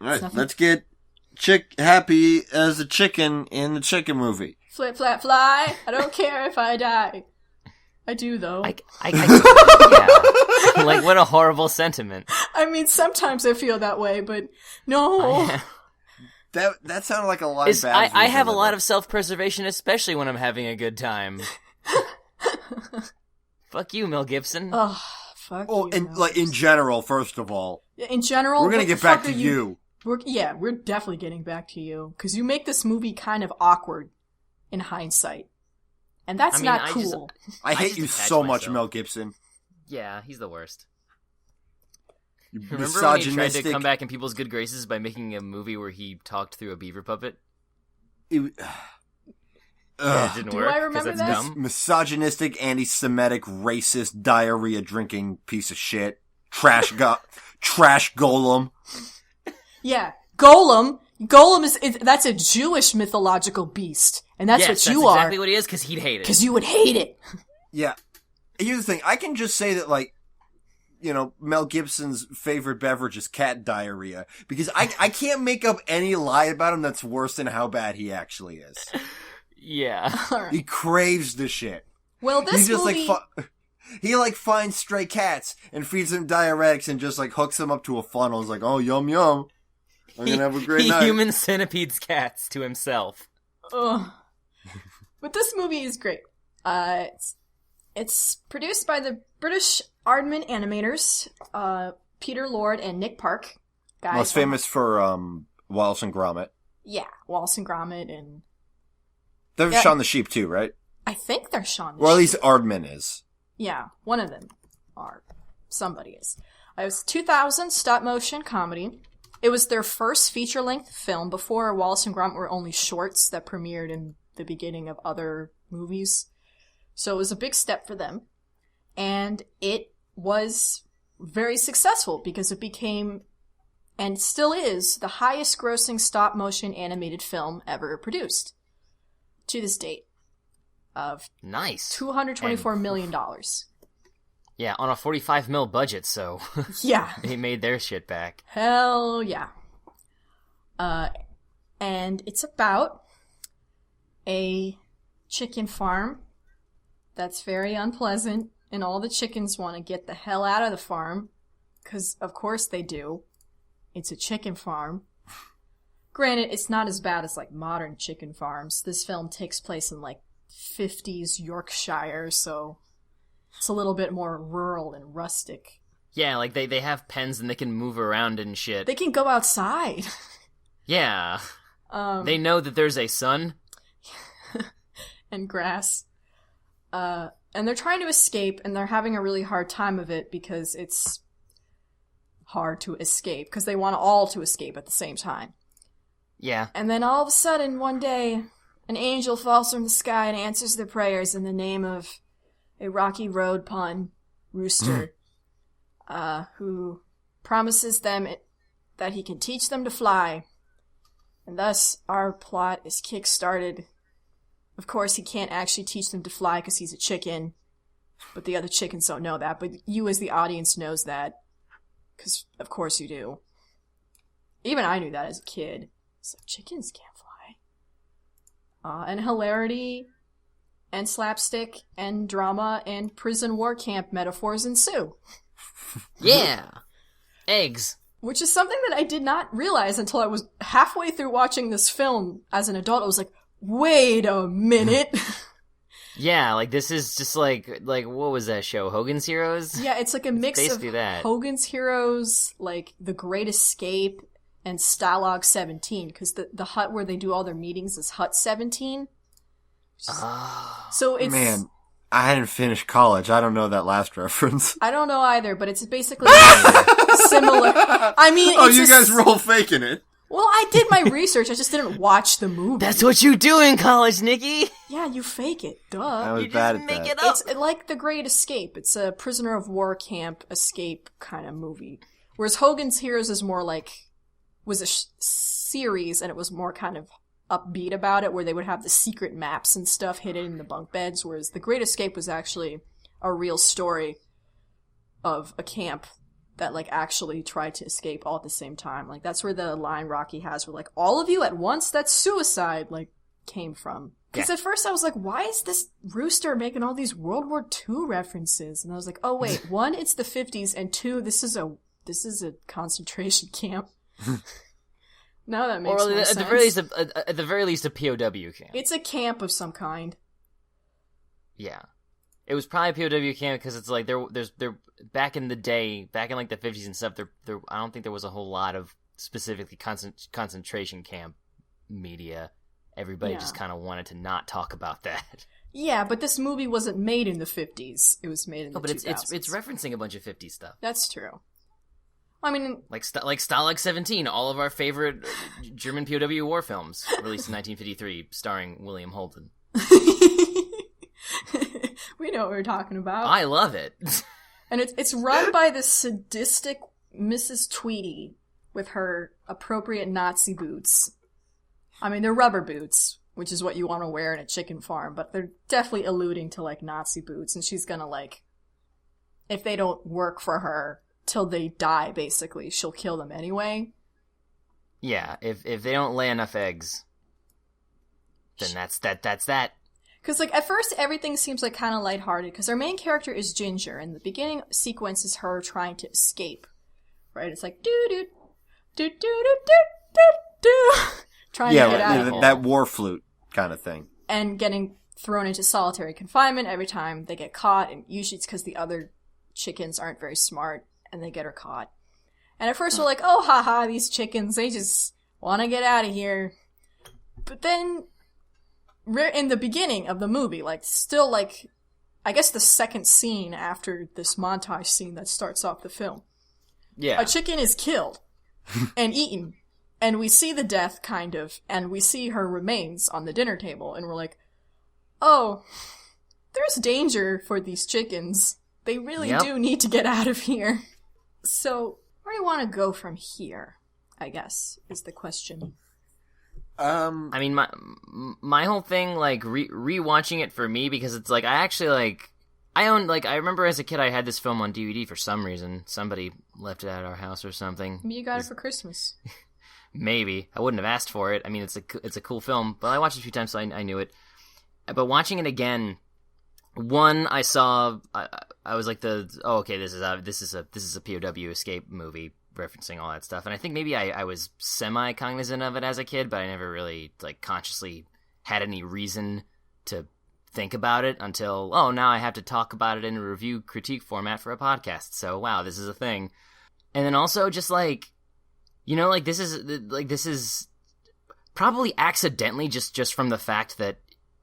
All right, let's get happy as a chicken in the chicken movie. Flip, flap, fly. I don't care if I die. I do, though. Yeah. Like, what a horrible sentiment. I mean, sometimes I feel that way, but no. That sounded like a lot of bad. I have a lot of self-preservation, especially when I'm having a good time. Fuck you, Mel Gibson. Oh, fuck you. And like in general, first of all. In general, we're gonna get back to you. We're definitely getting back to you because you make this movie kind of awkward in hindsight, and that's not cool. I hate you so much, Mel Gibson. Yeah, he's the worst. Remember when he tried to come back in people's good graces by making a movie where he talked through a beaver puppet? It didn't work. Do I remember that? Dumb. Misogynistic, anti-Semitic, racist, diarrhea-drinking piece of shit. Trash golem. Yeah, golem. Golem that's a Jewish mythological beast, and that's what you are. That's exactly what he is, because he'd hate it. Because you would hate it. Yeah. Here's the thing. I can just say that, like, you know, Mel Gibson's favorite beverage is cat diarrhea. Because I can't make up any lie about him that's worse than how bad he actually is. Yeah. Right. He craves the shit. Well, this movie... he, like, finds stray cats and feeds them diuretics and just, like, hooks them up to a funnel. It's like, oh, yum, yum. I'm gonna have a great night. He human centipedes cats to himself. Ugh. But this movie is great. It's produced by the British Aardman animators, Peter Lord and Nick Park. Guys, most famous for Wallace and Gromit. Yeah, Wallace and Gromit, and they're Shaun the Sheep too, right? I think they're Shaun the Sheep. Or at least Aardman is. Yeah, one of them are. Somebody is. It was 2000 stop-motion comedy. It was their first feature-length film. Before, Wallace and Gromit were only shorts that premiered in the beginning of other movies. So it was a big step for them. And it was very successful because it became, and still is, the highest-grossing stop-motion animated film ever produced to this date. Of nice. $224 million. Yeah, on a 45 mil budget, so yeah, they made their shit back. Hell yeah. And it's about a chicken farm that's very unpleasant, and all the chickens want to get the hell out of the farm, because of course they do. It's a chicken farm. Granted, it's not as bad as like modern chicken farms. This film takes place in like 50s Yorkshire, so it's a little bit more rural and rustic. Yeah, like they have pens and they can move around and shit. They can go outside. Yeah. They know that there's a sun. And grass. And they're trying to escape, and they're having a really hard time of it because it's hard to escape, because they want all to escape at the same time. Yeah. And then all of a sudden, one day, an angel falls from the sky and answers their prayers in the name of a Rocky Road pun rooster, who promises them that he can teach them to fly. And thus, our plot is kick-started. Of course, he can't actually teach them to fly because he's a chicken, but the other chickens don't know that. But you as the audience knows that, because of course you do. Even I knew that as a kid. So chickens can't fly. And hilarity, and slapstick, and drama, and prison war camp metaphors ensue. Yeah! Eggs. Which is something that I did not realize until I was halfway through watching this film as an adult. I was like, wait a minute. Yeah, like this is just like what was that show? Hogan's Heroes? Yeah, it's like a mix of that. Hogan's Heroes, like The Great Escape, and Stalag 17, because the hut where they do all their meetings is Hut 17. So it's... Man, I hadn't finished college. I don't know that last reference. I don't know either, but it's basically similar. I mean, oh, you guys were all faking it. Well, I did my research. I just didn't watch the movie. That's what you do in college, Nikki. Yeah, you fake it. Duh. I was you bad just at make that. it up. It's like The Great Escape. It's a prisoner of war camp escape kind of movie. Whereas Hogan's Heroes is more like, was a series, and it was more kind of upbeat about it, where they would have the secret maps and stuff hidden in the bunk beds, whereas The Great Escape was actually a real story of a camp that, like, actually tried to escape all at the same time. Like, that's where the line Rocky has where, like, all of you at once, that's suicide, like, came from. Because at first I was like, why is this rooster making all these World War II references? And I was like, oh wait, one, it's the 50s, and two, this is a concentration camp. Now that makes more sense. At the very least, a POW camp. It's a camp of some kind. Yeah. It was probably a POW camp because it's like there's back in the day, back in like the 50s and stuff, there I don't think there was a whole lot of specifically concentration camp media. Everybody just kind of wanted to not talk about that. Yeah, but this movie wasn't made in the 50s. It was made in the 2000s. It's referencing a bunch of 50s stuff. That's true. I mean, like Stalag 17, all of our favorite German POW war films, released in 1953, starring William Holden. We know what we're talking about. I love it. And it's run by this sadistic Mrs. Tweedy with her appropriate Nazi boots. I mean, they're rubber boots, which is what you want to wear in a chicken farm, but they're definitely alluding to, like, Nazi boots, and she's gonna, like, if they don't work for her till they die, basically, she'll kill them anyway. Yeah, if they don't lay enough eggs, then that's that. Because, like, at first, everything seems, like, kind of lighthearted, because our main character is Ginger, and the beginning sequence is her trying to escape, right? It's like, doo-doo, doo-doo-doo-doo-doo, trying to get out of it. That war flute kind of thing. And getting thrown into solitary confinement every time they get caught, and usually it's because the other chickens aren't very smart, and they get her caught. And at first we're like, oh, haha, these chickens, they just want to get out of here. But then, in the beginning of the movie, like, still, like, I guess the second scene after this montage scene that starts off the film, a chicken is killed and eaten. And we see the death, kind of, and we see her remains on the dinner table, and we're like, oh, there's danger for these chickens. They really do need to get out of here. So, where do you want to go from here, I guess, is the question. I mean, my whole thing, like, rewatching it for me, because it's like, I actually, like, I remember as a kid I had this film on DVD for some reason. Somebody left it at our house or something. Maybe you got it for Christmas. Maybe. I wouldn't have asked for it. I mean, it's a cool film, but I watched it a few times, so I knew it. But watching it again, one, I saw, I was like okay, this is a POW escape movie, referencing all that stuff. And I think maybe I was semi-cognizant of it as a kid, but I never really, like, consciously had any reason to think about it until, now I have to talk about it in a review critique format for a podcast. So, wow, this is a thing. And then also just, like, you know, like, this is probably accidentally just from the fact that,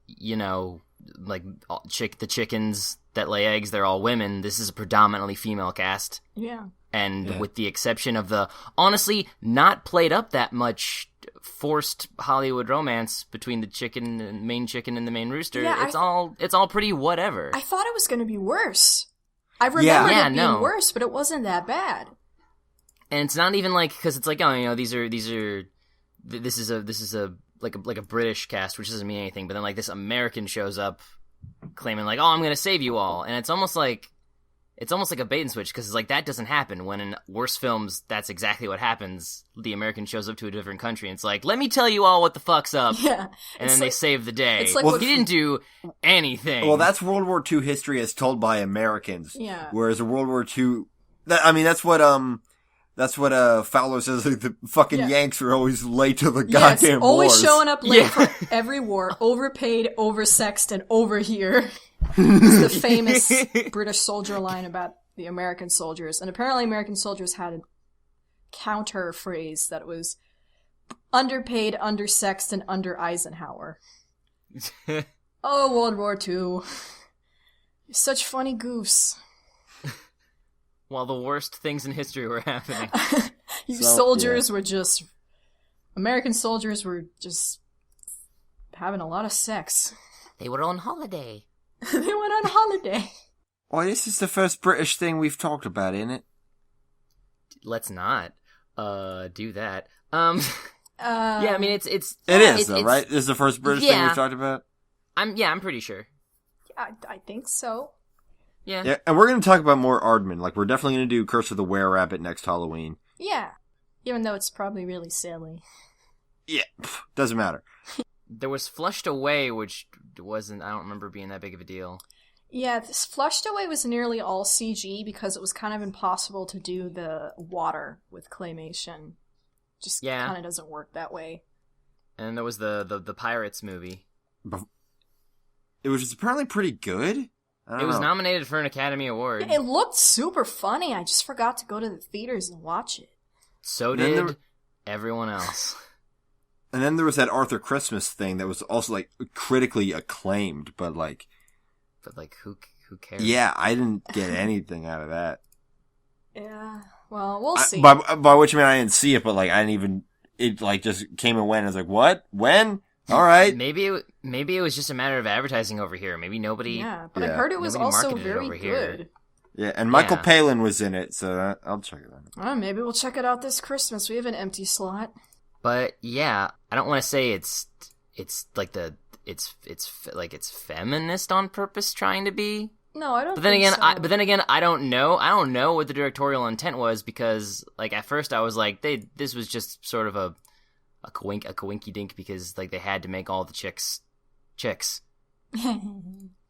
you know, like, the chickens that lay eggs, they're all women. This is a predominantly female cast. Yeah. And with the exception of the, honestly, not played up that much forced Hollywood romance between the main chicken and the main rooster, it's all pretty whatever. I thought it was going to be worse. I remember it being worse, but it wasn't that bad. And it's not even like, because it's like, oh, you know, this is a like a British cast, which doesn't mean anything. But then, like, this American shows up claiming, like, oh, I'm going to save you all. And it's almost like a bait and switch, because it's like, that doesn't happen. When in worse films, that's exactly what happens. The American shows up to a different country, and it's like, let me tell you all what the fuck's up. Yeah. And then they save the day. It's like, he didn't do anything. Well, that's World War II history as told by Americans. Yeah. Whereas a World War II, that's what Fowler says, like, the fucking Yanks are always late to the goddamn always wars. Showing up late for every war, overpaid, oversexed, and over here. It's the famous British soldier line about the American soldiers. And apparently American soldiers had a counter phrase that was underpaid, undersexed, and under Eisenhower. Oh, World War II. You're such funny goofs. While the worst things in history were happening. American soldiers were just having a lot of sex. They were on holiday. They went on holiday. Well, this is the first British thing we've talked about, isn't it? Let's not do that. Yeah, I mean, it is, right? This is the first British thing we've talked about? I'm pretty sure. I think so. Yeah, and we're going to talk about more Aardman. Like, we're definitely going to do Curse of the Were-Rabbit next Halloween. Yeah. Even though it's probably really silly. Yeah, doesn't matter. There was Flushed Away, which wasn't, I don't remember being that big of a deal. Yeah, this Flushed Away was nearly all CG because it was kind of impossible to do the water with claymation. Just kind of doesn't work that way. And there was the Pirates movie. It was apparently pretty good. It was nominated for an Academy Award. It looked super funny. I just forgot to go to the theaters and watch it. So did everyone else. And then there was that Arthur Christmas thing that was also, like, critically acclaimed, but, like... But, like, who cares? Yeah, I didn't get anything out of that. Yeah, well, we'll see. By which I mean I didn't see it, but, like, I didn't even... It, like, just came and went. I was like, what? When? All right. Maybe it was just a matter of advertising over here. Maybe nobody... Yeah, but I heard it was also very good. Here. Yeah, and Michael Palin was in it, so I'll check it out. Well, maybe we'll check it out this Christmas. We have an empty slot. But yeah, I don't want to say it's like it's feminist on purpose trying to be. No, I don't. But then think again, so. I don't know. I don't know what the directorial intent was because, like, at first I was like, this was just sort of a coinky dink because, like, they had to make all the chicks.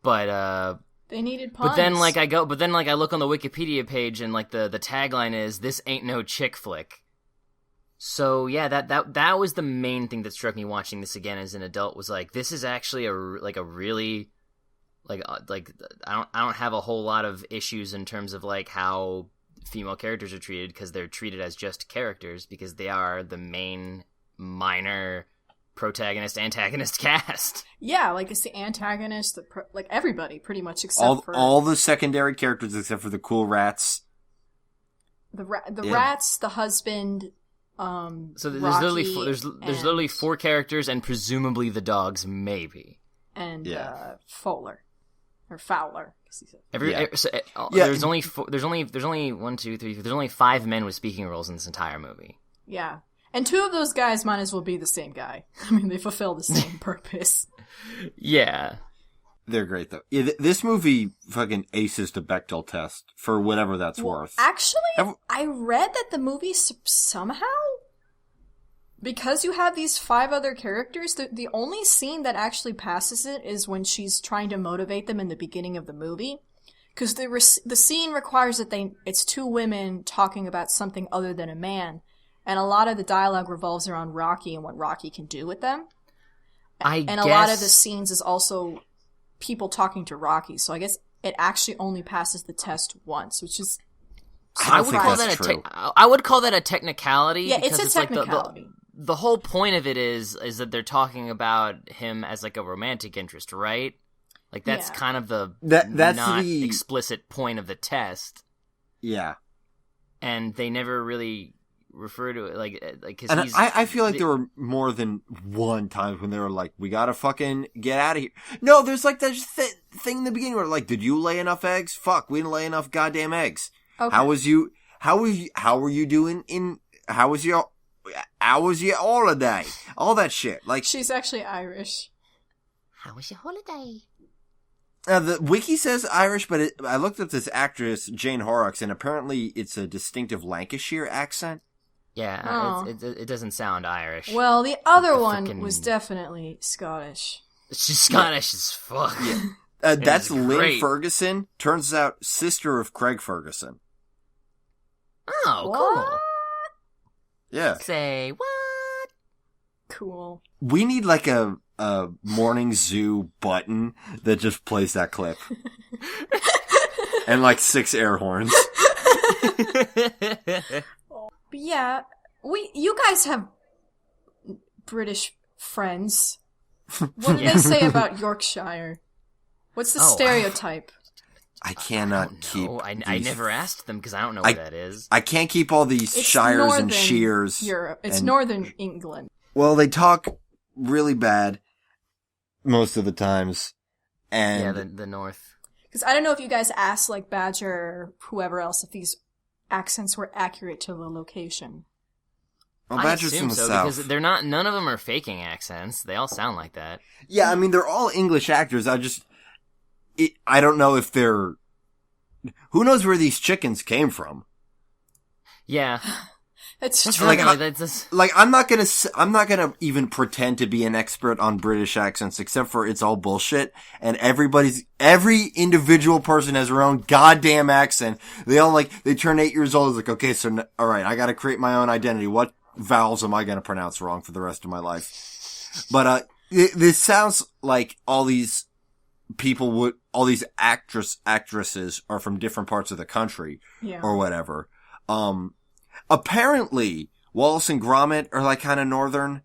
But they needed puns. But then I look on the Wikipedia page and, like, the tagline is "This ain't no chick flick." So yeah, that was the main thing that struck me watching this again as an adult was like, this is actually a really I don't have a whole lot of issues in terms of, like, how female characters are treated because they're treated as just characters because they are the main minor protagonist antagonist cast. Yeah, like it's the antagonist, like everybody pretty much except for all the secondary characters except for the cool rats. The rats, the husband. So there's Rocky literally four characters and presumably the dogs, maybe. And Fowler. There's only 1, 2, 3. There's only 5 men with speaking roles in this entire movie. Yeah, and 2 of those guys might as well be the same guy. I mean, they fulfill the same purpose. Yeah, they're great though. Yeah, this movie fucking aces the Bechdel test for whatever that's worth. Actually, I read that the movie somehow, because you have these 5 other characters, the only scene that actually passes it is when she's trying to motivate them in the beginning of the movie. Because the scene requires that it's 2 women talking about something other than a man. And a lot of the dialogue revolves around Rocky and what Rocky can do with them. A lot of the scenes is also people talking to Rocky. So I guess it actually only passes the test once, which is... I would call that a technicality. Yeah, it's a technicality. Like the whole point of it is that they're talking about him as, like, a romantic interest, right? Like, that's kind of that's not the explicit point of the test. Yeah. And they never really refer to it like cause and I feel like there were more than one time when they were like, we gotta fucking get out of here. No, there's like that thing in the beginning where, like, did you lay enough eggs? Fuck, we didn't lay enough goddamn eggs. Okay. How were you doing how was your holiday? All that shit. Like, she's actually Irish. How was your holiday? The wiki says Irish, but I looked at this actress, Jane Horrocks, and apparently it's a distinctive Lancashire accent. Yeah, it doesn't sound Irish. Well, the other one was definitely Scottish. She's Scottish as fuck. Yeah. That's Lynn Ferguson. Turns out, sister of Craig Ferguson. Oh, what? Cool. Yeah. Say what? Cool. We need like a Morning Zoo button that just plays that clip. And like 6 air horns. But yeah, you guys have British friends. What do they say about Yorkshire? What's the stereotype? I cannot keep. I never asked them because I don't know what that is. I can't keep all these shires and shears. Europe. It's northern England. Well, they talk really bad most of the times. And yeah, the north. Because I don't know if you guys asked, like, Badger or whoever else if these accents were accurate to the location. Well, Badger's from the south. Because they're not. None of them are faking accents. They all sound like that. Yeah, I mean, they're all English actors. I don't know if they're who knows where these chickens came from? Yeah. It's That's true. Like, I'm not gonna even pretend to be an expert on British accents, except for it's all bullshit, and every individual person has their own goddamn accent. They turn 8 years old, it's like, okay, so, alright, I gotta create my own identity. What vowels am I gonna pronounce wrong for the rest of my life? But, this sounds like all these actresses are from different parts of the country, or whatever. Apparently, Wallace and Gromit are like kind of northern,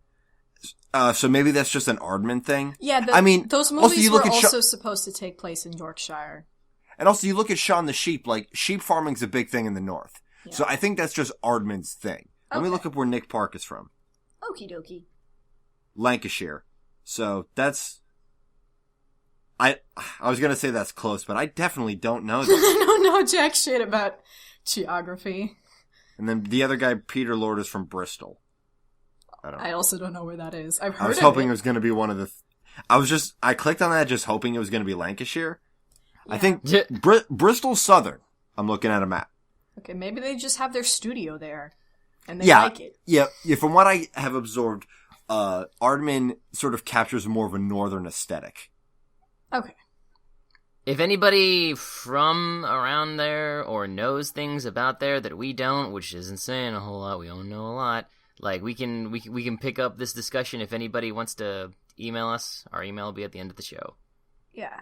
so maybe that's just an Aardman thing. Yeah, those movies also were also supposed to take place in Yorkshire. And also, you look at Shaun the Sheep, like, sheep farming's a big thing in the north. Yeah. So I think that's just Aardman's thing. Let me look up where Nick Park is from. Okie dokie. Lancashire. So that's... I was gonna say that's close, but I definitely don't know that. I don't know jack shit about geography. And then the other guy, Peter Lord, is from Bristol. I also don't know where that is. I've heard of it. I was hoping it was going to be one of the... I clicked on that just hoping it was going to be Lancashire. Yeah. I think Bristol's southern. I'm looking at a map. Okay, maybe they just have their studio there. And they like it. Yeah, from what I have absorbed, Aardman sort of captures more of a northern aesthetic. Okay. If anybody from around there or knows things about there that we don't, which isn't saying a whole lot, we don't know a lot, like, we can pick up this discussion if anybody wants to email us. Our email will be at the end of the show. Yeah.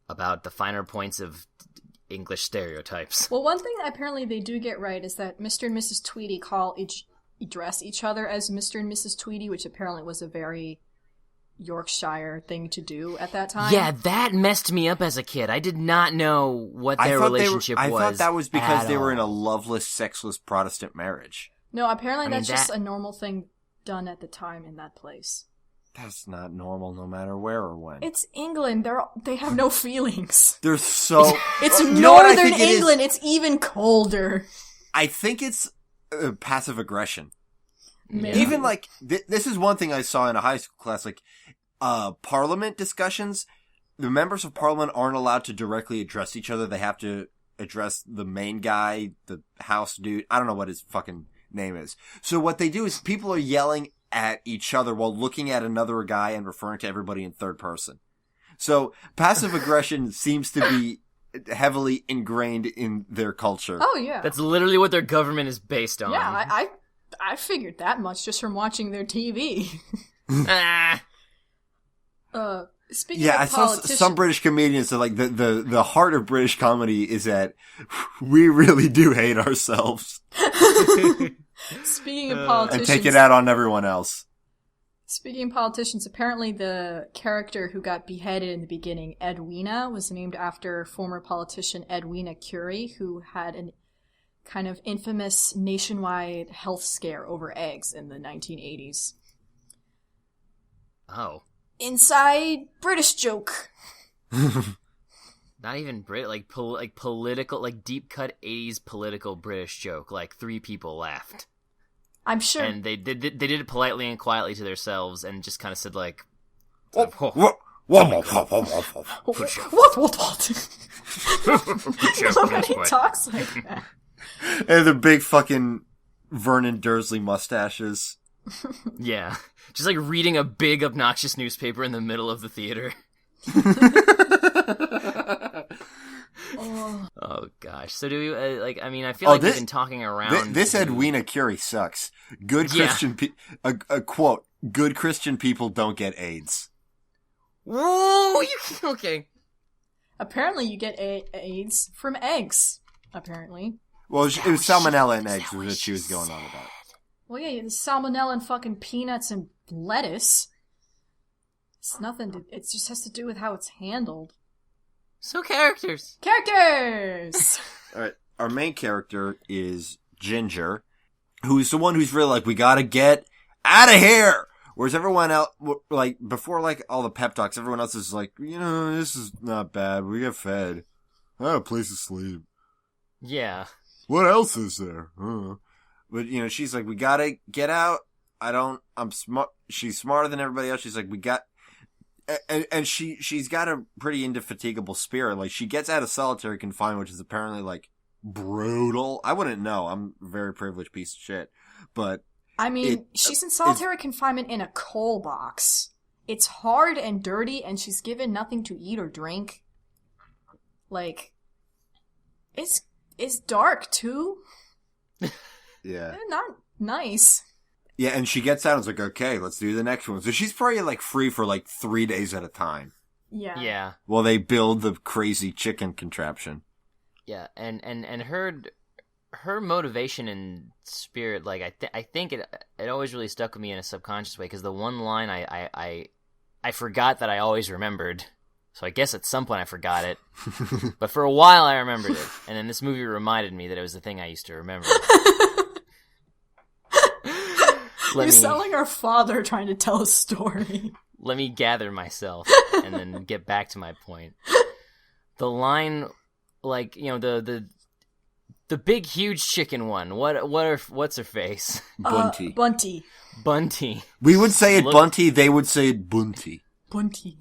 About the finer points of English stereotypes. Well, one thing apparently they do get right is that Mr. and Mrs. Tweedy address each other as Mr. and Mrs. Tweedy, which apparently was a very Yorkshire thing to do at that time. Yeah, that messed me up as a kid. I did not know what their relationship was. I thought that was because they were in a loveless, sexless Protestant marriage. No, apparently that's just a normal thing done at the time in that place. That's not normal no matter where or when. It's England. They have no feelings. They're so... It's northern England. It's even colder. I think it's passive aggression. Maybe. Even like, this is one thing I saw in a high school class, like, parliament discussions, the members of parliament aren't allowed to directly address each other. They have to address the main guy, the house dude. I don't know what his fucking name is. So what they do is people are yelling at each other while looking at another guy and referring to everybody in third person. So passive aggression seems to be heavily ingrained in their culture. Oh, yeah. That's literally what their government is based on. Yeah, I figured that much just from watching their TV. Speaking of I saw some British comedians that, like, the heart of British comedy is that we really do hate ourselves. Speaking of politicians... And take it out on everyone else. Speaking of politicians, apparently the character who got beheaded in the beginning, Edwina, was named after former politician Edwina Curie, who had an kind of infamous nationwide health scare over eggs in the 1980s. Oh. Inside British joke. Not even like political, like deep cut 80s political British joke. Like 3 people laughed. I'm sure. And they did it politely and quietly to themselves and just kind of said like, What? Nobody talks like that. And the big fucking Vernon Dursley mustaches. Yeah. Just like reading a big obnoxious newspaper in the middle of the theater. Oh gosh. So do we, I feel like we've been talking around. This Edwina Curie sucks. Good Christian a quote, good Christian people don't get AIDS. Whoa, okay. Apparently you get AIDS from eggs, apparently. Well, it was salmonella in eggs was what she was going on about. Well, yeah, the salmonella in fucking peanuts and lettuce. It's nothing it just has to do with how it's handled. So Characters! Alright, our main character is Ginger, who's the one who's really like, we gotta get out of here! Whereas everyone else, like, before, like, all the pep talks, everyone else is like, this is not bad, we get fed. I have a place to sleep. Yeah. What else is there? But, she's like, we gotta get out. I'm smart. She's smarter than everybody else. She's like, and she's got a pretty indefatigable spirit. Like, she gets out of solitary confinement, which is apparently, like, brutal. I wouldn't know. I'm a very privileged piece of shit. But I mean, she's in solitary confinement in a coal box. It's hard and dirty, and she's given nothing to eat or drink. Like, it's dark, too. Yeah. Not nice. Yeah, and she gets out and is like, okay, let's do the next one. So she's probably, like, free for, like, 3 days at a time. Yeah. Yeah. While they build the crazy chicken contraption. Yeah, and her motivation and spirit, like, I think it always really stuck with me in a subconscious way, because the one line I forgot that I always remembered, so I guess at some point I forgot it, but for a while I remembered it, and then this movie reminded me that it was the thing I used to remember. You sound like our father trying to tell a story. Let me gather myself and then get back to my point. The line, like, you know, the big huge chicken one. What's her face? Bunty. Bunty. We would say it Bunty, they would say it Bunty. Bunty.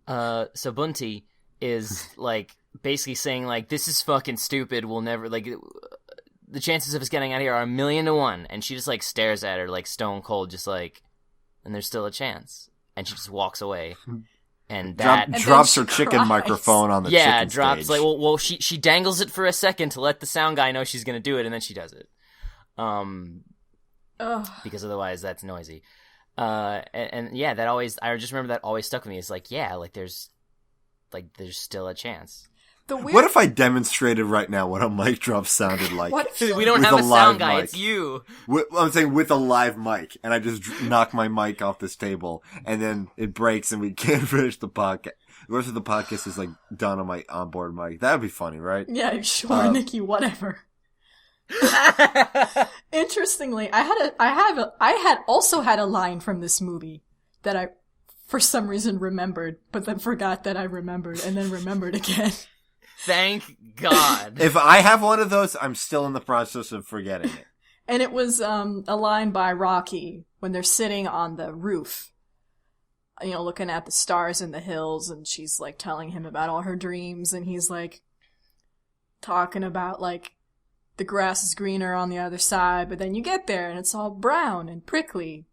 So Bunty is, like, basically saying, like, this is fucking stupid, we'll never, like, the chances of us getting out of here are 1,000,000 to 1, and she just, like, stares at her, like, stone cold, just like, and there's still a chance, and she just walks away, and that drops her chicken microphone on the chicken drops stage. like, well, she dangles it for a second to let the sound guy know she's gonna do it, and then she does it, because otherwise that's noisy, and yeah, that always, I just remember that always stuck with me. It's like, yeah, like there's still a chance. What if I demonstrated right now what a mic drop sounded like? We don't have a sound guy, mic. It's you. I'm saying with a live mic, and I just knock my mic off this table, and then it breaks, and we can't finish the podcast. The rest of the podcast is, like, done on my onboard mic. That would be funny, right? Yeah, sure, Nikki, whatever. Interestingly, I had also had a line from this movie that I, for some reason, remembered, but then forgot that I remembered, and then remembered again. Thank God. If I have one of those, I'm still in the process of forgetting it. And it was a line by Rocky when they're sitting on the roof, you know, looking at the stars in the hills, and she's, like, telling him about all her dreams, and he's, like, talking about, like, the grass is greener on the other side, but then you get there and it's all brown and prickly.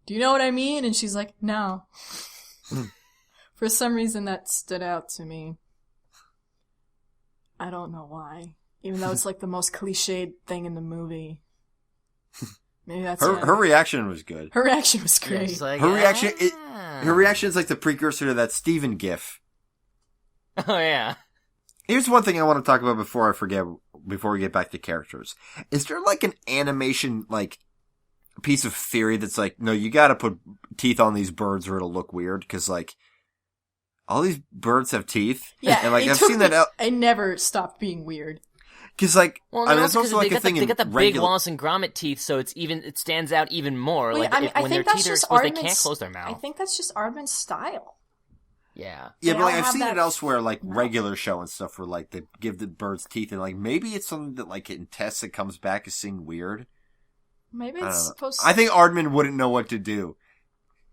Do you know what I mean? And she's like, no. For some reason that stood out to me. I don't know why. Even though it's, like, the most cliched thing in the movie. Maybe that's her reaction was good. Her reaction was great. Yeah, like, her reaction is like the precursor to that Steven gif. Oh yeah. Here's one thing I want to talk about before I forget, before we get back to characters. Is there, like, an animation, like, piece of theory that's like, no, you gotta put teeth on these birds or it'll look weird? Because, like, all these birds have teeth. Yeah, and, like, I've seen that. It never stopped being weird. Because, like, well, I mean, it's also like a thing they got the big Wallace and Gromit teeth, so it stands out even more. Well, like, I when think their that's teeth are just exposed, they Aardman's, can't close their mouth. I think that's just Aardman's style. Yeah. Yeah, They but, like, all I've have seen that it elsewhere, like, mouth. regular show and stuff where, like, they give the birds teeth, and, like, maybe it's something that, like, in tests it comes back as seeing weird. Maybe I don't it's know. supposed to... I think Aardman wouldn't know what to do.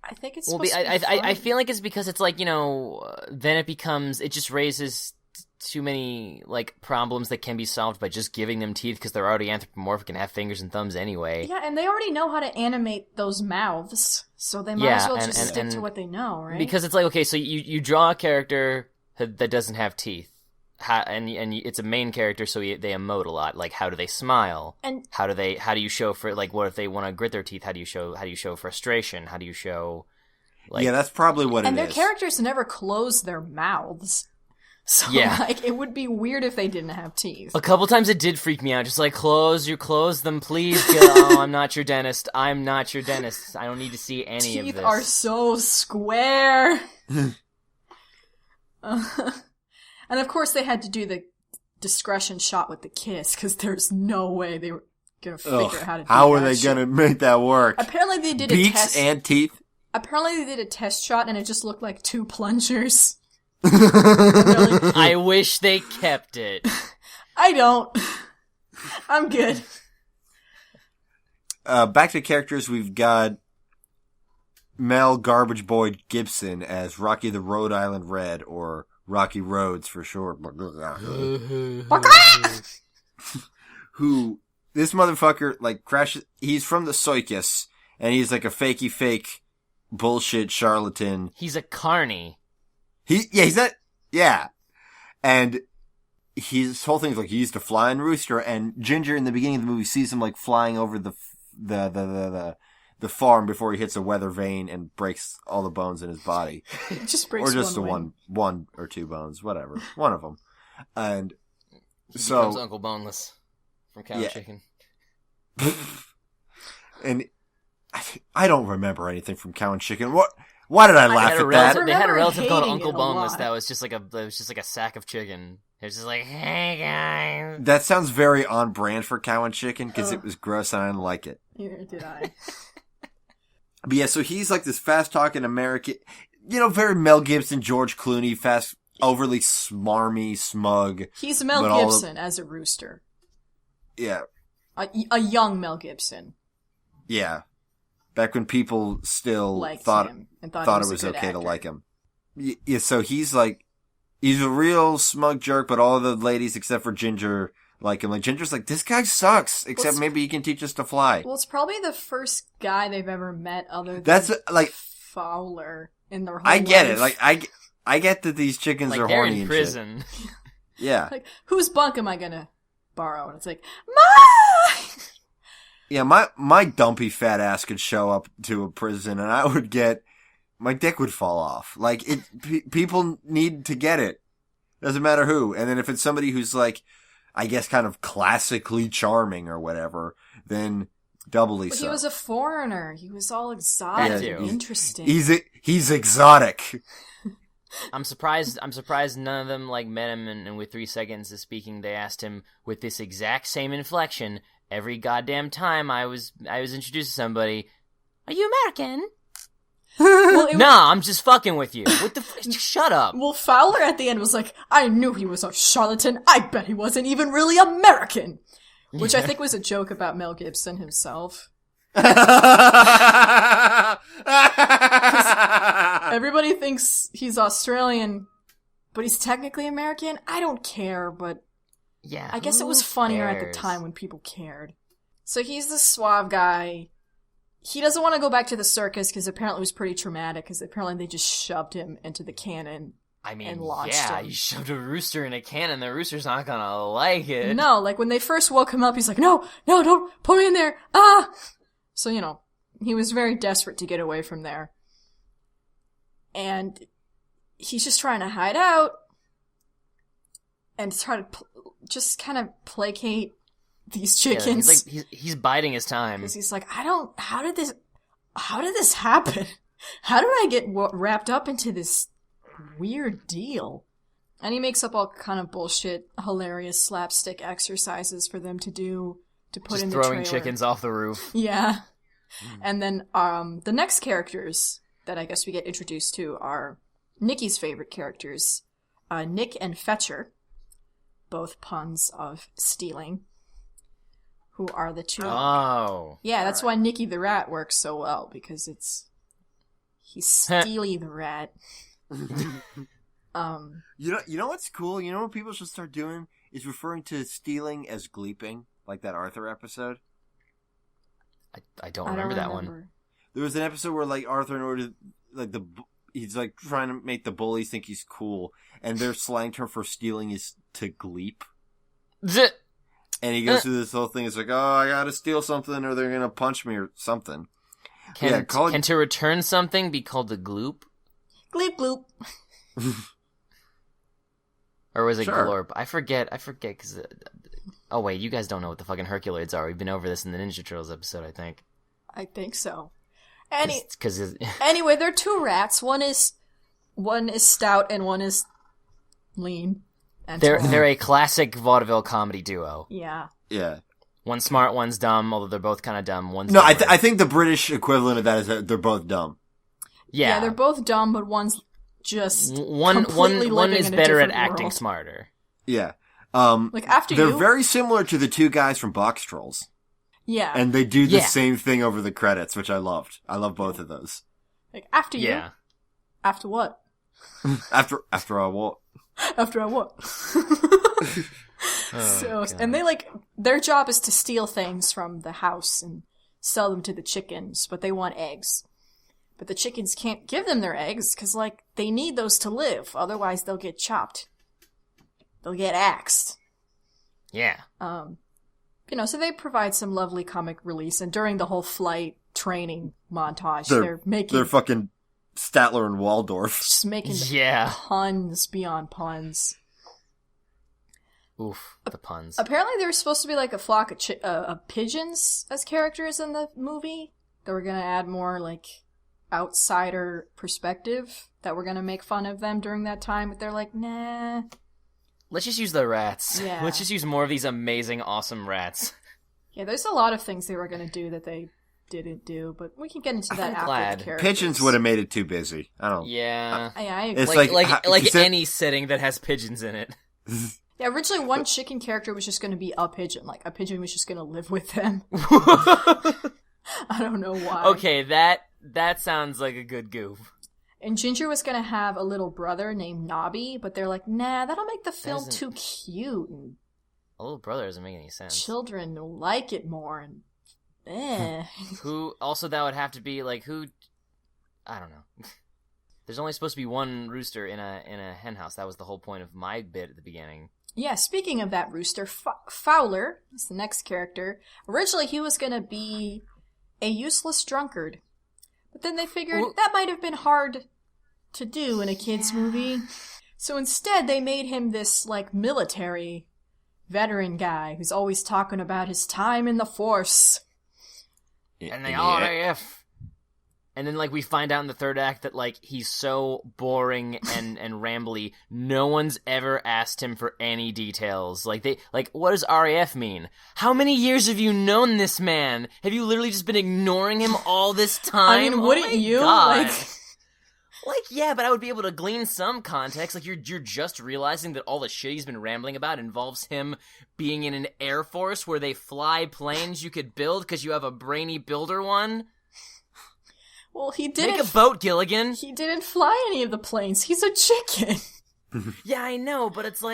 I think it's Well, supposed to be I fun. feel like it's because it's like, you know, then it just raises too many, like, problems that can be solved by just giving them teeth because they're already anthropomorphic and have fingers and thumbs anyway. Yeah, and they already know how to animate those mouths, so they might as well just stick to what they know, right? Because it's like, okay, so you draw a character that doesn't have teeth. And it's a main character, so they emote a lot. Like, how do they smile? And how do you show for, like, what if they want to grit their teeth? How do you show frustration? How do you show, like... Yeah, that's probably what it is. And their characters never close their mouths. So, yeah. like, it would be weird if they didn't have teeth. A couple times it did freak me out. Just like, close them, please. Oh, I'm not your dentist. I'm not your dentist. I don't need to see any of this. Teeth are so square. And of course they had to do the discretion shot with the kiss, because there's no way they were gonna figure out how to do that. How are they gonna make that work? Apparently they did Beaks a test. and teeth? Apparently they did a test shot and it just looked like two plungers. I wish they kept it. I don't. I'm good. Back to characters, we've got Mel Garbage Boy Gibson as Rocky the Rhode Island Red, or Rocky Roads for short. Who, this motherfucker, like, crashes, he's from the circus, and he's like a fakey fake bullshit charlatan. He's a carny. He's not, yeah. And his whole thing's like, he used to fly in Rooster, and Ginger in the beginning of the movie sees him like flying over the farm before he hits a weather vane and breaks all the bones in his body. It just breaks or just one or two bones, whatever. One of them. And He so becomes Uncle Boneless from Cow and Chicken. And I don't remember anything from Cow and Chicken. Why did I laugh at that? They had a relative called hating Uncle it a Boneless lot. that was just like a sack of chicken. It was just like, hey guys. That sounds very on brand for Cow and Chicken, because it was gross and I didn't like it. Neither did I. But yeah, so he's like this fast-talking American, very Mel Gibson, George Clooney, fast, overly smarmy, smug. He's Mel But all Gibson as a rooster. Yeah, A young Mel Gibson. yeah. Back when people still Liked thought him and it a was good okay to actor. like him. Yeah, so he's like, he's a real smug jerk, but all the ladies except for Ginger like him. Like, Ginger's like, this guy sucks, except maybe he can teach us to fly. Well, it's probably the first guy they've ever met other than That's, like, Fowler in their whole I get it. life. Like, I get that these chickens Like are they're horny in and prison. shit. Yeah. Like, whose bunk am I gonna borrow? And it's like, Ma! Yeah, my dumpy fat ass could show up to a prison and I would my dick would fall off. Like, people need to get it. Doesn't matter who. And then if it's somebody who's like, I guess kind of classically charming or whatever, then doubly But so. he was a foreigner. He was all exotic That and too. interesting. He's exotic. I'm surprised none of them like met him and with 3 seconds of speaking they asked him with this exact same inflection every goddamn time I was introduced to somebody, are you American? Well, Nah, I'm just fucking with you. What the shut up. Well, Fowler at the end was like, I knew he was a charlatan. I bet he wasn't even really American. Which I think was a joke about Mel Gibson himself. Everybody thinks he's Australian, but he's technically American. I don't care, but Yeah. I guess it who was funnier at the cares? time when people cared. So he's the suave guy. He doesn't want to go back to the circus because apparently it was pretty traumatic because apparently they just shoved him into the cannon. I mean, and launched yeah, him. you shoved a rooster in a cannon, the rooster's not gonna like it. No, like when they first woke him up, he's like, no, don't put me in there. Ah! So, he was very desperate to get away from there. And he's just trying to hide out and try to just kind of placate these Yeah, chickens. he's biding his time. Because he's like, how did this happen? How did I get wrapped up into this weird deal? And he makes up all kind of bullshit, hilarious slapstick exercises for them to do, to put Just in the throwing trailer. chickens off the roof. Yeah. And then, the next characters that I guess we get introduced to are Nikki's favorite characters, Nick and Fetcher, both puns of stealing, who are the two. Oh. Yeah, that's why Nicky the Rat works so well, because he's Steely the Rat. You know what's cool? You know what people should start doing is referring to stealing as gleeping, like that Arthur episode. I don't remember that one. remember. There was an episode where like Arthur, in order to, he's like trying to make the bullies think he's cool, and their slang term for stealing is to gleep. Zit. And he goes through this whole thing. It's like, oh, I gotta steal something, or they're gonna punch me, or something. Can to return something be called the gloop? Gleep gloop. Or was it Sure. glorp? I forget, because... oh, wait, you guys don't know what the fucking Herculoids are. We've been over this in the Ninja Turtles episode, I think. I think so. Because Anyway, they're two rats. One is stout and one is lean. And they're a classic vaudeville comedy duo. yeah. Yeah. One's smart, one's dumb, although they're both kind of dumb. One's No, dumber. I think the British equivalent of that is that they're both dumb. Yeah. They're both dumb, but one's just One completely living is in a better at different acting world. smarter. Yeah. Like after They're you, very similar to the two guys from Box Trolls. yeah. And they do the Yeah. same thing over the credits, which I loved. I love both of those. Like, after you. Yeah. After what? After I what? After I what? And they their job is to steal things from the house and sell them to the chickens, but they want eggs. But the chickens can't give them their eggs because, they need those to live. Otherwise, they'll get chopped. They'll get axed. Yeah. So they provide some lovely comic release, and during the whole flight training montage, they're fucking Statler and Waldorf. Just making puns beyond puns. Oof, the puns. Apparently there was supposed to be a flock of pigeons as characters in the movie. They were going to add more, outsider perspective, that were going to make fun of them during that time, but they're like, nah. Let's just use the rats. Yeah. Let's just use more of these amazing, awesome rats. Yeah, there's a lot of things they were going to do that they didn't do, but we can get into that after the characters. Pigeons would have made it too busy. I don't. Yeah. I agree. It's any setting that has pigeons in it. Yeah, originally one chicken character was just going to be a pigeon. A pigeon was just going to live with them. I don't know why. Okay, that sounds like a good goof. And Ginger was going to have a little brother named Nobby, but they're like, nah, that'll make the film too cute. And a little brother doesn't make any sense. Children will like it more, and Who, also that would have to be, who, I don't know. There's only supposed to be one rooster in a hen house. That was the whole point of my bit at the beginning. Yeah, speaking of that rooster, Fowler is the next character. Originally, he was going to be a useless drunkard. But then they figured that might have been hard to do in a kid's movie. So instead, they made him this, military veteran guy who's always talking about his time in the Force. And the RAF. And then, we find out in the third act that, he's so boring and rambly, no one's ever asked him for any details. What does RAF mean? How many years have you known this man? Have you literally just been ignoring him all this time? I mean, wouldn't you? God. Yeah, but I would be able to glean some context. You're just realizing that all the shit he's been rambling about involves him being in an Air Force where they fly planes you could build because you have a brainy builder one? Well, he didn't... Make a boat, Gilligan! He didn't fly any of the planes. He's a chicken. Yeah, I know, but it's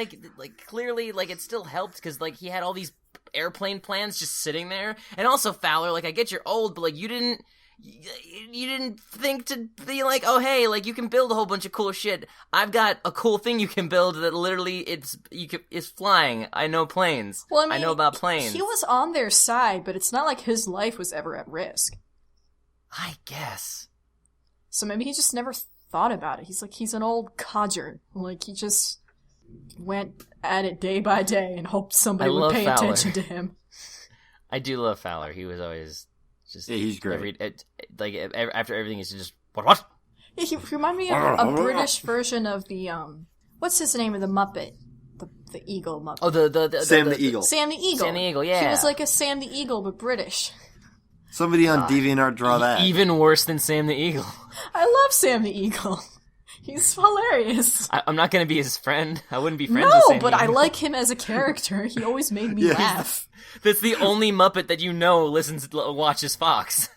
clearly, it still helped, because, he had all these airplane plans just sitting there. And also, Fowler, I get you're old, but, you didn't think to be oh, hey, you can build a whole bunch of cool shit. I've got a cool thing you can build that literally is flying. I know planes. Well, I know about planes. He was on their side, but it's not like his life was ever at risk. I guess. So maybe he just never thought about it. He's an old codger. He just went at it day by day and hoped somebody would pay attention to him. I do love Fowler. He was always just... Yeah, he's great. After everything, he's just... What? Yeah, he reminded me of a British version of the, what's his name of the Muppet? The Eagle Muppet. Oh, the Sam the Eagle. Sam the Eagle. Sam the Eagle, yeah. He was like a Sam the Eagle, but British. Somebody on DeviantArt draw that. Even worse than Sam the Eagle. I love Sam the Eagle. He's hilarious. I'm not going to be his friend. I wouldn't be friends with Sam but the Eagle. I like him as a character. He always made me laugh. That's the only Muppet that watches Fox.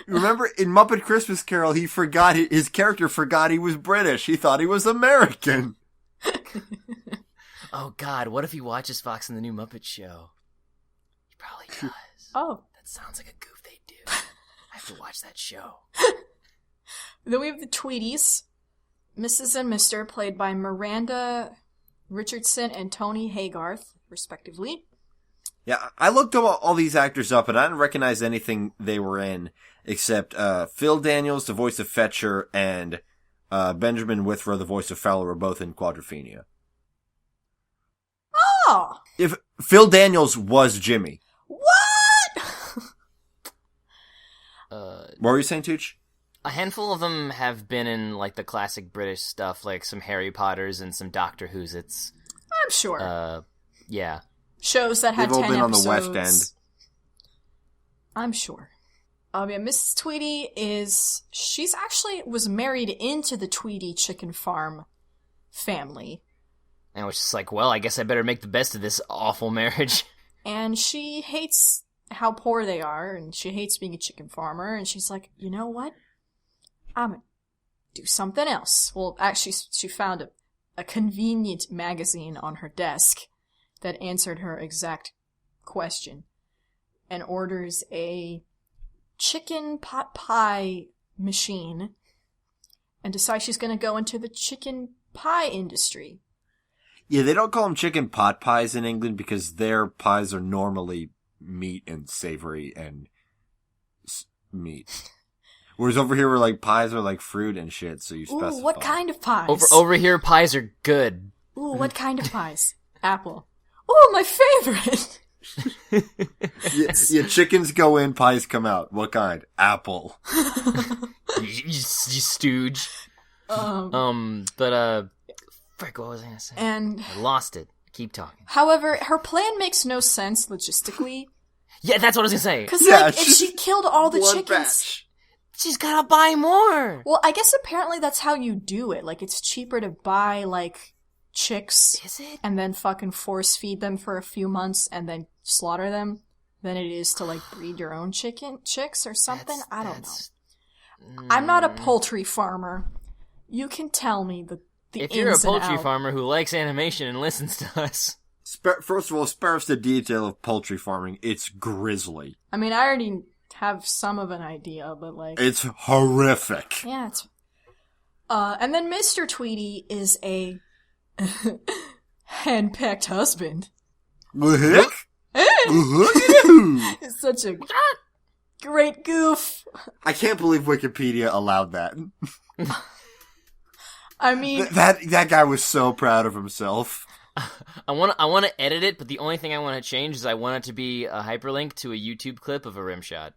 Remember, in Muppet Christmas Carol, his character forgot he was British. He thought he was American. Oh, God, what if he watches Fox in the new Muppet Show? He probably does. Oh. That sounds like a goof they do. I have to watch that show. Then we have the Tweeties. Mrs. and Mr., played by Miranda Richardson and Tony Haygarth, respectively. Yeah, I looked all these actors up, and I didn't recognize anything they were in, except Phil Daniels, the voice of Fetcher, and Benjamin Withrow, the voice of Fowler, were both in Quadrophenia. Oh! If Phil Daniels was Jimmy. What? What were you saying, Tooch? A handful of them have been in, the classic British stuff, some Harry Potters and some Doctor Who's. I'm sure. Yeah. Shows that had 10 episodes. They've all been on the West End. I'm sure. Yeah, Mrs. Tweedy she's actually was married into the Tweedy chicken farm family. And I was just well, I guess I better make the best of this awful marriage. And she hates how poor they are, and she hates being a chicken farmer, and she's like, you know what? I'm gonna do something else. Well, actually, she found a convenient magazine on her desk that answered her exact question and orders a chicken pot pie machine and decides she's going to go into the chicken pie industry. Yeah, they don't call them chicken pot pies in England because their pies are normally meat and savory and meat. Whereas over here, we're like, pies are like fruit and shit, so you specify. Ooh, what kind of pies? Over here, pies are good. Ooh, what kind of pies? Apple. Ooh, my favorite! Yeah, chickens go in, pies come out. What kind? Apple. you stooge. Frick, what was I gonna say? And I lost it. Keep talking. however, her plan makes no sense logistically. Yeah, that's what I was gonna say. Because, Yeah, if she killed all the one chickens... batch. She's gotta buy more. Well, I guess apparently that's how you do it. Like, it's cheaper to buy, like, chicks... Is it? And then fucking force feed them for a few months and then slaughter them than it is to, like, breed your own chicks or something. I don't know. I'm not a poultry farmer. You can tell me the If you're a ins and poultry out. farmer who likes animation and listens to us, First of all, spare us the detail of poultry farming. It's grisly. I mean, I already have some of an idea, but, like... It's horrific. Yeah, it's... and then Mr. Tweety is a... hand-picked husband. It's such a great goof. I can't believe Wikipedia allowed that. I mean... That guy was so proud of himself. I want to edit it, but the only thing I want to change is I want it to be a hyperlink to a YouTube clip of a rim shot.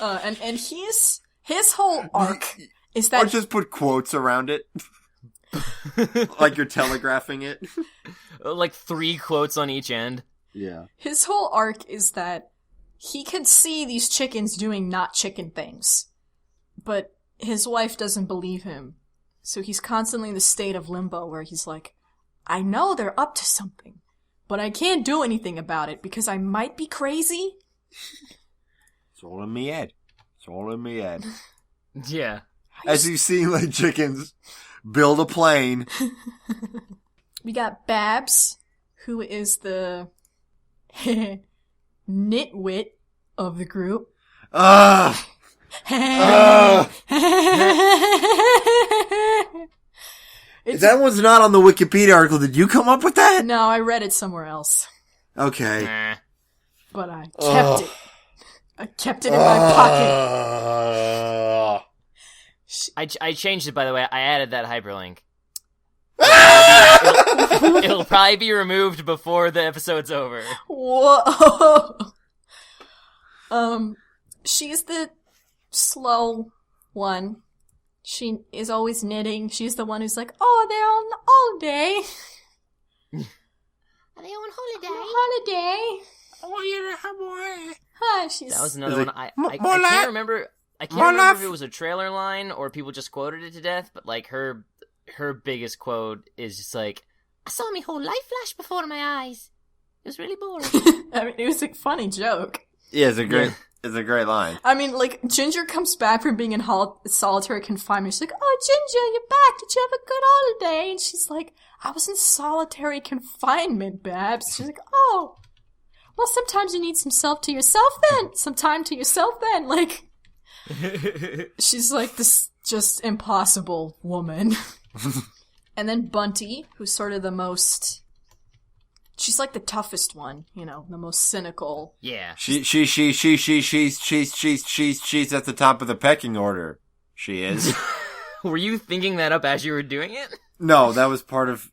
And his whole arc is that... Or just put quotes around it. Like you're telegraphing it. Like 3 quotes on each end. Yeah. His whole arc is that he can see these chickens doing not chicken things, but his wife doesn't believe him. So he's constantly in the state of limbo where he's like, I know they're up to something, but I can't do anything about it because I might be crazy. It's all in me head. It's all in me head. Yeah. As you see, like, chickens build a plane. We got Babs, who is the nitwit of the group. That one's not on the Wikipedia article. Did you come up with that? No, I read it somewhere else. Okay. Nah. But I kept it. I kept it in my pocket. I changed it, by the way. I added that hyperlink. It'll probably be removed before the episode's over. Whoa. She's the slow one. She is always knitting. She's the one who's like, oh, they're on holiday. Are they on holiday? On holiday. I want you to have more. Huh, she's... That was another Is one. it- I can't remember. I can't remember if it was a trailer line or people just quoted it to death. But like her biggest quote is just like, "I saw my whole life flash before my eyes. It was really boring." I mean, it was a funny joke. Yeah, it's a great line. I mean, like, Ginger comes back from being in solitary confinement. She's like, oh, Ginger, you're back. Did you have a good holiday? And she's like, I was in solitary confinement, Babs. She's like, oh, well, sometimes you need some time to yourself then. Like, she's like this just impossible woman. And then Bunty, who's sort of the most... She's like the toughest one, you know, the most cynical. Yeah. She's at the top of the pecking order. She is. Were you thinking that up as you were doing it? No, that was part of...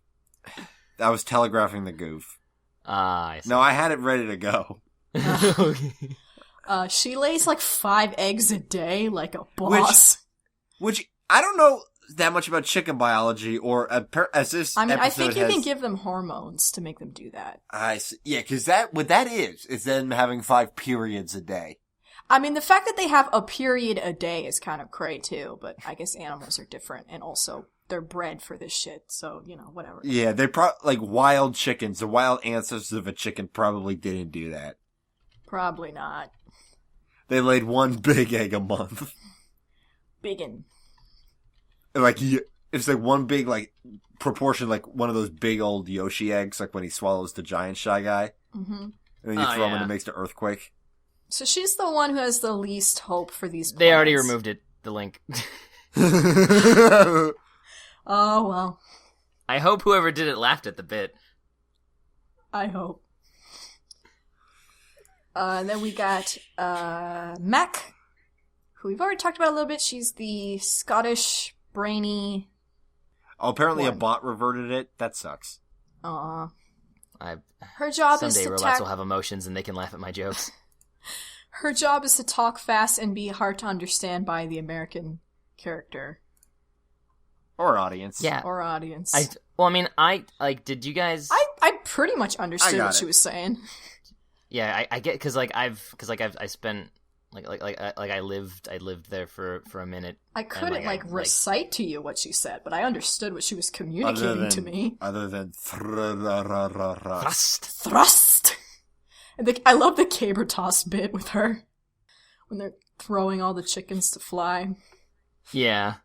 I was telegraphing the goof. I see. No, I had it ready to go. Okay. She lays like 5 eggs a day, like a boss. Which I don't know that much about chicken biology, or as this I mean, I think you episode can has- give them hormones to make them do that. I see. Yeah, because what that is them having 5 periods a day. I mean, the fact that they have a period a day is kind of cray too, but I guess animals are different, and also they're bred for this shit, so, you know, whatever. Yeah, they like wild chickens. The wild ancestors of a chicken probably didn't do that. Probably not. They laid one big egg a month. Biggin. Like, it's like one big, like, proportion, like one of those big old Yoshi eggs, like when he swallows the giant Shy Guy. Mm-hmm. And then you throw him and it makes the earthquake. So she's the one who has the least hope for these plans. They already removed it, the link. Oh, well. I hope whoever did it laughed at the bit. I hope. And then we got Mac, who we've already talked about a little bit. She's the Scottish, brainy... Oh, apparently a one. bot reverted it. That sucks. Aw. Her Her job is someday to robots will have emotions and they can laugh at my jokes. Her job is to talk fast and be hard to understand by the American character. Or audience. Yeah. Or audience. Did you guys... I pretty much understood what she was saying. Yeah, I get, I spent, I lived there for a minute. I couldn't, recite to you what she said, but I understood what she was communicating to me. Other than Thrust! And I love the caber toss bit with her. When they're throwing all the chickens to fly. Yeah.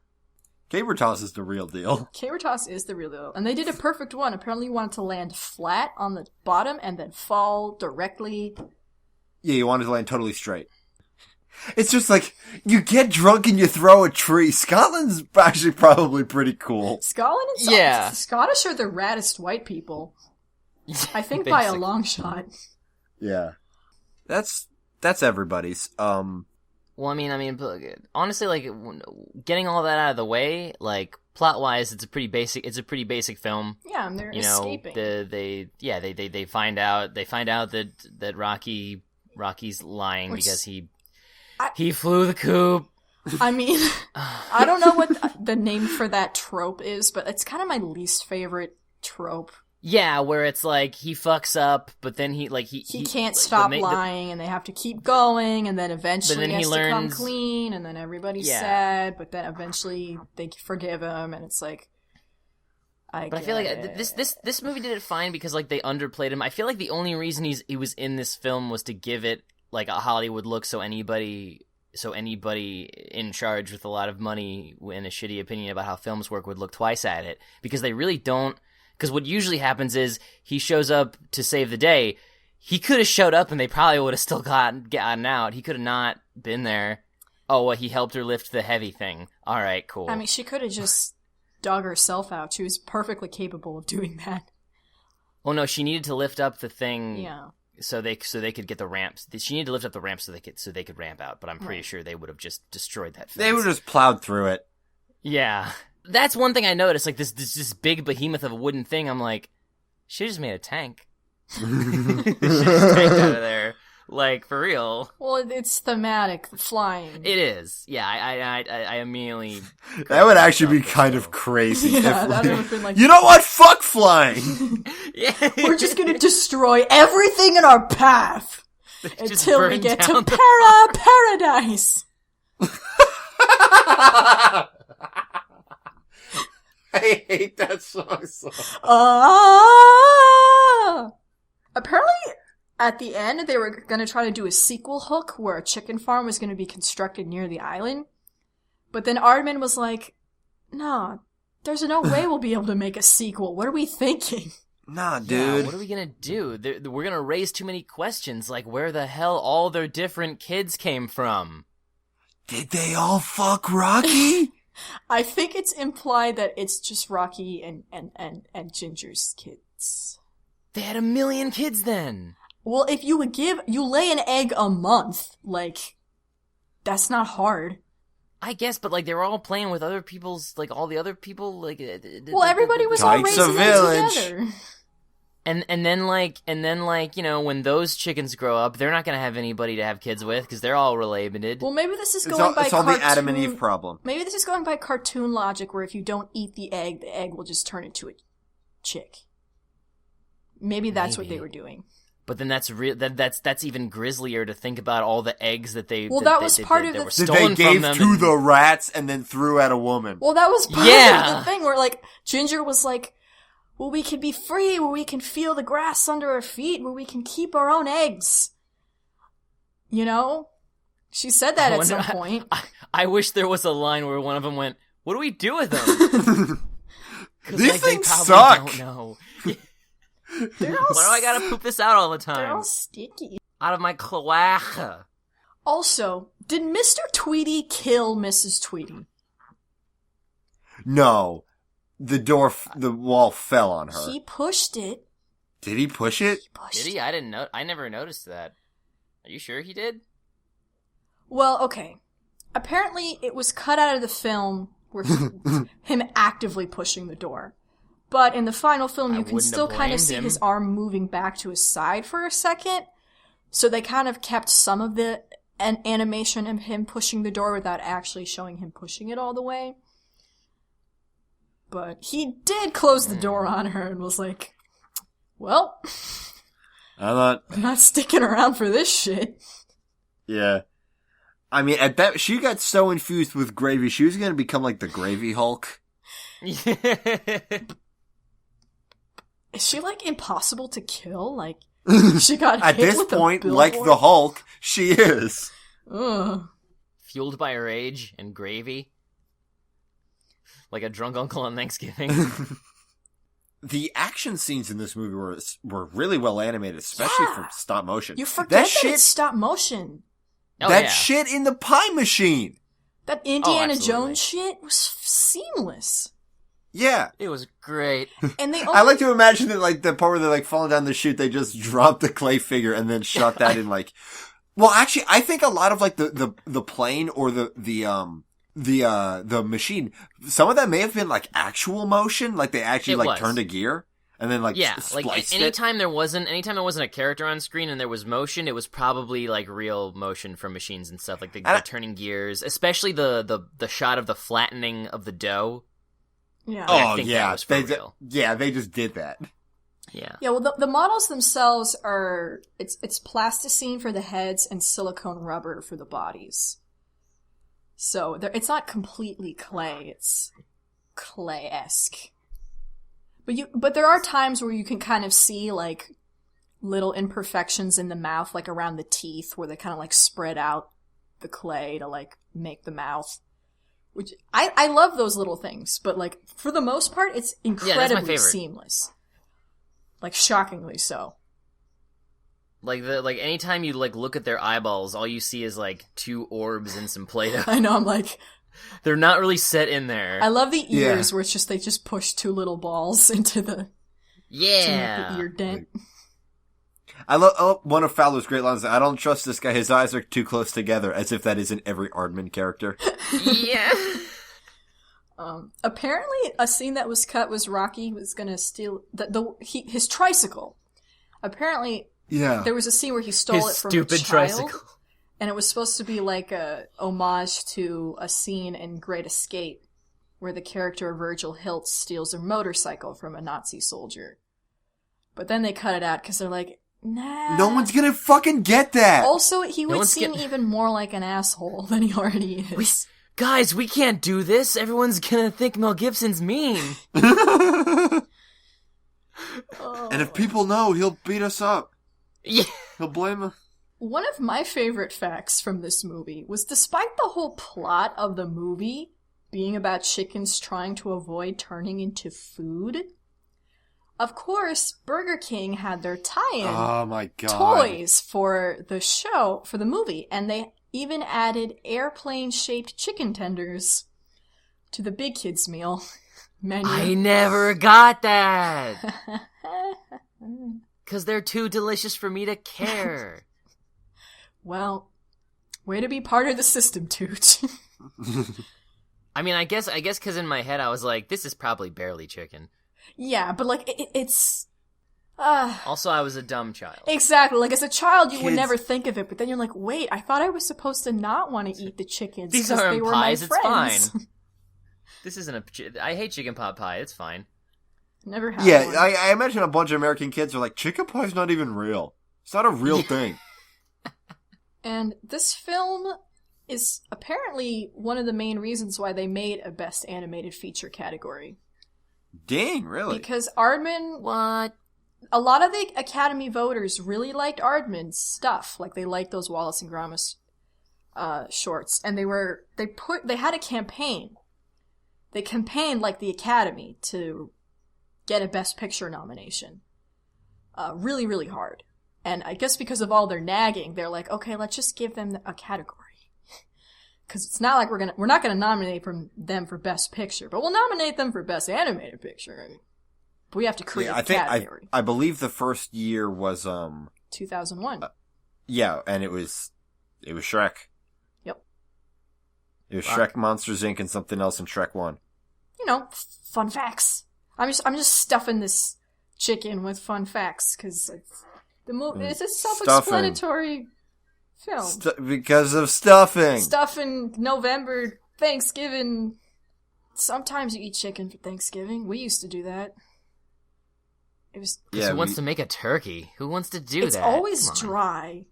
Caber toss is the real deal. Caber toss is the real deal. And they did a perfect one. Apparently you wanted to land flat on the bottom and then fall directly. Yeah, you wanted to land totally straight. It's just like, you get drunk and you throw a tree. Scotland's actually probably pretty cool. Scotland and Yeah. The Scottish are the raddest white people. I think by a long shot. Yeah. That's everybody's. Well, I mean, honestly, like, getting all that out of the way, like, plot-wise, it's a pretty basic film. Yeah, and they're escaping. They find out that Rocky's lying because he flew the coop. I mean, I don't know what the name for that trope is, but it's kind of my least favorite trope. Yeah, where it's like, he fucks up, but then he can't stop lying, and they have to keep going, and then eventually he has to come clean, and then everybody's sad, but then eventually they forgive him, and it's like, I feel like this movie did it fine because, like, they underplayed him. I feel like the only reason he was in this film was to give it, like, a Hollywood look, so anybody in charge with a lot of money and a shitty opinion about how films work would look twice at it, because they really don't. Because what usually happens is he shows up to save the day. He could have showed up and they probably would have still gotten out. He could have not been there. Oh, well, he helped her lift the heavy thing. All right, cool. I mean, she could have just dug herself out. She was perfectly capable of doing that. Well, no, she needed to lift up the thing. Yeah. So they could get the ramps. She needed to lift up the ramps so they could ramp out. But I'm pretty sure they would have just destroyed that fence. They would have just plowed through it. Yeah. That's one thing I noticed, like, this big behemoth of a wooden thing, I'm like, she just made a tank. She just tanked out of there. Like, for real. Well, it's thematic, flying. It is. Yeah, I immediately... That would actually be kind of crazy. Yeah, that would have been like... You know what? Fuck flying! Yeah. We're just gonna destroy everything in our path until we get to paradise! I hate that song so much. Apparently, at the end, they were going to try to do a sequel hook where a chicken farm was going to be constructed near the island. But then Aardman was like, nah, there's no way we'll be able to make a sequel. What are we thinking? Nah, dude. Yeah, what are we going to do? We're going to raise too many questions, like where the hell all their different kids came from. Did they all fuck Rocky? I think it's implied that it's just Rocky and Ginger's kids. They had 1 million kids then. Well, if you lay an egg a month, like, that's not hard. I guess, but, like, they were all playing with other people's, like, all the other people, like... Well, everybody was all raising them together. And then, you know, when those chickens grow up, they're not going to have anybody to have kids with, because they're all related. Well, maybe this is going by It's all the Adam and Eve problem. Maybe this is going by cartoon logic, where if you don't eat the egg will just turn into a chick. Maybe that's what they were doing. But then that's even grislier to think about all the eggs that they... Well, that was part of the... Were stolen that they gave from them to the rats and then threw at a woman. Well, that was part of the thing, where, like, Ginger was like... Well, we can be free, where we can feel the grass under our feet, where we can keep our own eggs. You know? She said that at some point. I wish there was a line where one of them went, "What do we do with them?" These things suck. Don't know. Why do I gotta poop this out all the time? They're all sticky. Out of my cloaca. Also, did Mr. Tweety kill Mrs. Tweety? No. The wall fell on her. He pushed it. Did he push it? Did he? I didn't know. I never noticed that. Are you sure he did? Well, okay. Apparently, it was cut out of the film with him actively pushing the door. But in the final film, you can still kind of see his arm moving back to his side for a second. So they kind of kept some of the animation of him pushing the door without actually showing him pushing it all the way. But he did close the door on her and was like, well, I'm not sticking around for this shit. Yeah. I mean, at that, she got so infused with gravy, she was gonna become like the Gravy Hulk. Is she, like, impossible to kill? Like, she got at hit this with point, a like billboard? the Hulk, she is. Ugh. Fueled by rage and gravy? Like a drunk uncle on Thanksgiving? The action scenes in this movie were really well animated, especially for stop motion. You forget that it's stop motion. Shit in the pie machine. That Indiana Jones shit was seamless. Yeah. It was great. And they I like to imagine that, like, the part where they're, like, falling down the chute, they just dropped the clay figure and then shot that in, like... Well, actually, I think a lot of, like, the plane or the machine, some of that may have been, like, actual motion. Like, they actually, turned a gear and then, like, spliced it. Anytime there wasn't a character on screen and there was motion, it was probably, like, real motion from machines and stuff. Like, the turning gears, especially the shot of the flattening of the dough. Yeah. Oh, yeah. They just did that. Yeah. Yeah, well, the models themselves are, it's plasticine for the heads and silicone rubber for the bodies. So, it's not completely clay, it's clay-esque. But there are times where you can kind of see, like, little imperfections in the mouth, like around the teeth, where they kind of, like, spread out the clay to, like, make the mouth. Which, I love those little things, but, like, for the most part, it's incredibly seamless. Like, shockingly so. Like, anytime you, like, look at their eyeballs, all you see is, like, two orbs and some Play-Doh. I know, I'm like... They're not really set in there. I love the ears, where it's they just push two little balls into the... Yeah! To make the ear dent. I love one of Fowler's great lines. I don't trust this guy. His eyes are too close together, as if that isn't every Aardman character. Yeah. Apparently, a scene that was cut was Rocky was gonna steal his tricycle. Apparently, there was a scene where he stole it from a child, tricycle. And it was supposed to be like a homage to a scene in Great Escape, where the character of Virgil Hilt steals a motorcycle from a Nazi soldier. But then they cut it out because they're like, nah. No one's gonna fucking get that! Also, he would seem even more like an asshole than he already is. Guys, we can't do this. Everyone's gonna think Mel Gibson's mean. And if people know, he'll beat us up. Yeah. He'll blame us. One of my favorite facts from this movie was, despite the whole plot of the movie being about chickens trying to avoid turning into food, of course, Burger King had their tie-in toys for the show, for the movie, and they even added airplane-shaped chicken tenders to the Big Kids meal menu. I never got that! 'Cause they're too delicious for me to care. Well, way to be part of the system, Toot. I mean, I guess because in my head I was like, this is probably barely chicken. Yeah, but like, it's... Also, I was a dumb child. Exactly. Like, as a child, you would never think of it, but then you're like, wait, I thought I was supposed to not want to eat the chickens. These aren't they were pies, my it's friends. fine. This isn't I hate chicken pot pie, it's fine. Never had one. I imagine a bunch of American kids are like, chicken pie's not even real. It's not a real thing. And this film is apparently one of the main reasons why they made a Best Animated Feature category. Dang, really? Because Aardman... What? A lot of the Academy voters really liked Aardman's stuff. Like, they liked those Wallace and Gromit shorts, and they had a campaign. They campaigned like the Academy to get a Best Picture nomination. Really, really hard. And I guess because of all their nagging, they're like, okay, let's just give them a category. Because it's not like we're not gonna nominate them for Best Picture, but we'll nominate them for Best Animated Picture. I mean, but we have to create a category. I believe the first year was 2001. Yeah, and it was Shrek. Yep. It was Shrek, Monsters Inc., and something else in Shrek 1. You know, fun facts. I'm just stuffing this chicken with fun facts because it's a self-explanatory film. Because of stuffing. Stuffing, November, Thanksgiving. Sometimes you eat chicken for Thanksgiving. We used to do that. It was. Who wants to make a turkey? Who wants to do that? It's always dry.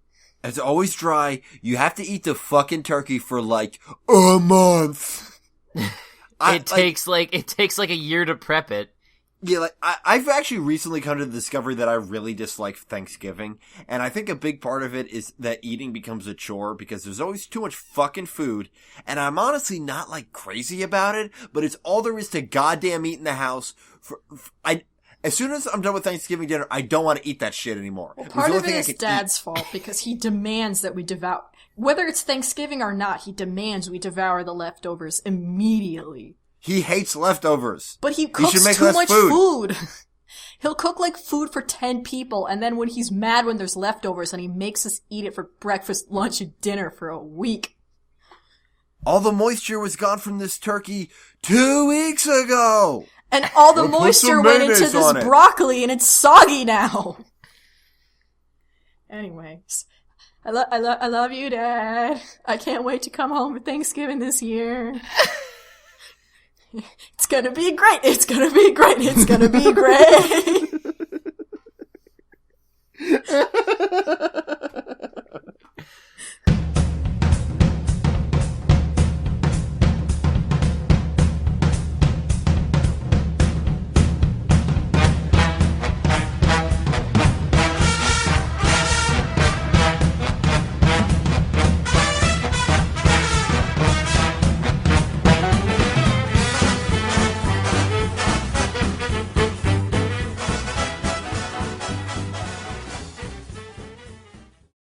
It's always dry. You have to eat the fucking turkey for like a month. It takes like a year to prep it. Yeah, like I've actually recently come to the discovery that I really dislike Thanksgiving, and I think a big part of it is that eating becomes a chore because there's always too much fucking food, and I'm honestly not like crazy about it, but it's all there is to goddamn eat in the house. As soon as I'm done with Thanksgiving dinner, I don't want to eat that shit anymore. Well, part of it is Dad's fault because he demands that we devour, whether it's Thanksgiving or not, he demands we devour the leftovers immediately. He hates leftovers. But he cooks too much food. He'll cook like food for 10 people, and then when he's mad when there's leftovers, and he makes us eat it for breakfast, lunch, and dinner for a week. All the moisture was gone from this turkey 2 weeks ago! And all the moisture went into this broccoli, and it's soggy now! Anyways, I love you, Dad. I can't wait to come home for Thanksgiving this year. It's gonna be great. It's gonna be great. It's gonna be great.